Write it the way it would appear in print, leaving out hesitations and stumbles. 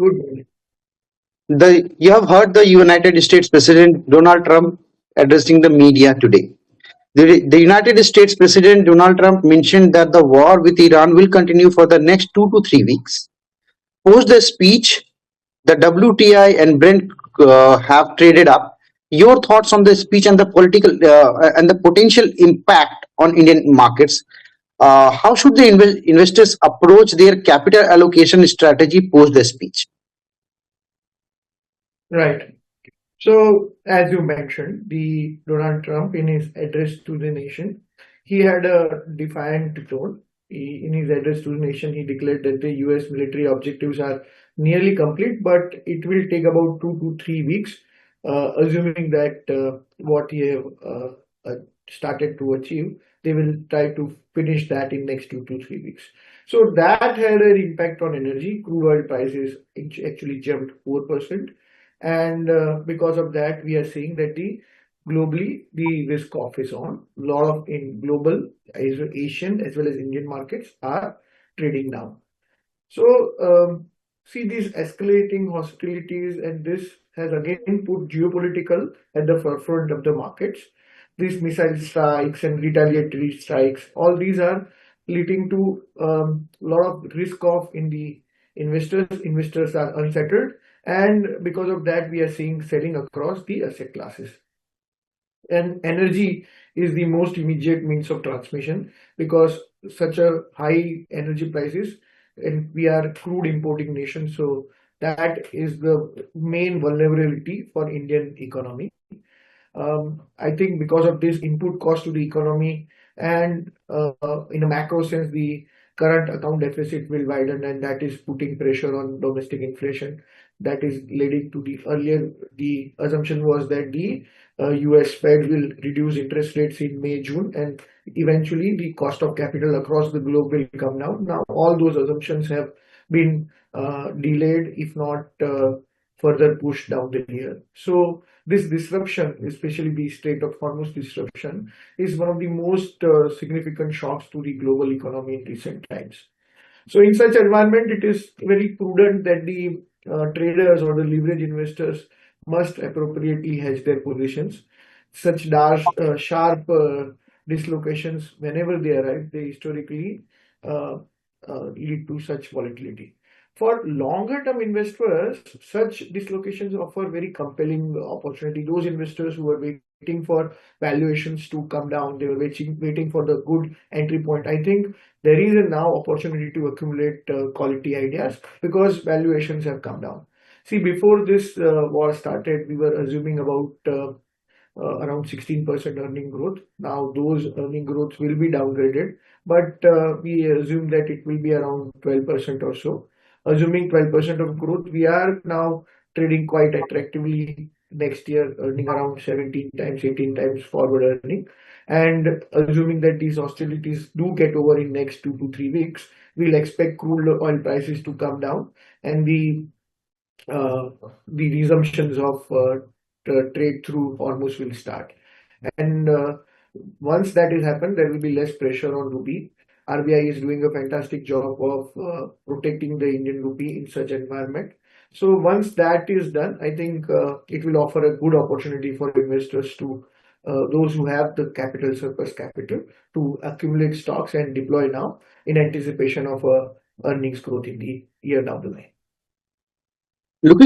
Good morning. You have heard the United States President Donald Trump addressing the media today. The United States President Donald Trump mentioned that the war with Iran will continue for the next 2 to 3 weeks. Post the speech, the WTI and Brent have traded up. Your thoughts on the speech and the political and the potential impact on Indian markets? How should the investors approach their capital allocation strategy post the speech? Right. So, as you mentioned, the Donald Trump in his address to the nation, he had a defiant tone. In his address to the nation, he declared that the U.S. military objectives are nearly complete, but it will take about 2 to 3 weeks, assuming that what he have started to achieve, they will try to finish that in next 2 to 3 weeks. So that had an impact on energy. Crude oil prices actually jumped 4%. And because of that, we are seeing that the globally the risk off is on. A lot of in global, Asian as well as Indian markets are trading down. So see these escalating hostilities, and this has again put geopolitical at the forefront of the markets. These missile strikes and retaliatory strikes, all these are leading to a lot of risk off in the investors. Investors are unsettled, and because of that, we are seeing selling across the asset classes. And energy is the most immediate means of transmission because such a high energy prices, and we are crude importing nation, so that is the main vulnerability for Indian economy. I think because of this input cost to the economy and in a macro sense, the current account deficit will widen, and that is putting pressure on domestic inflation. That is leading to the assumption was that the US Fed will reduce interest rates in May, June, and eventually the cost of capital across the globe will come down. Now, all those assumptions have been delayed, if not further pushed down the year. So this disruption, especially the Strait of Hormuz disruption, is one of the most significant shocks to the global economy in recent times. So in such environment, it is very prudent that the traders or the leverage investors must appropriately hedge their positions. Such sharp dislocations, whenever they arrive, they historically uh, lead to such volatility. For longer term investors, such dislocations offer very compelling opportunity. Those investors who are waiting for valuations to come down, they were waiting for the good entry point. I think there is a now opportunity to accumulate quality ideas because valuations have come down. See, before this war started, we were assuming about around 16% earning growth. Now those earning growths will be downgraded, but we assume that it will be around 12% or so. Assuming 12% of growth, we are now trading quite attractively next year, earning around 17 times, 18 times forward earning. And assuming that these hostilities do get over in next 2 to 3 weeks, we'll expect crude oil prices to come down, and the resumptions of trade through Hormuz will start. And once that has happened, there will be less pressure on rupee. RBI is doing a fantastic job of protecting the Indian rupee in such environment. So once that is done, I think it will offer a good opportunity for investors to those who have the capital surplus capital to accumulate stocks and deploy now in anticipation of earnings growth in the year down the line. Looking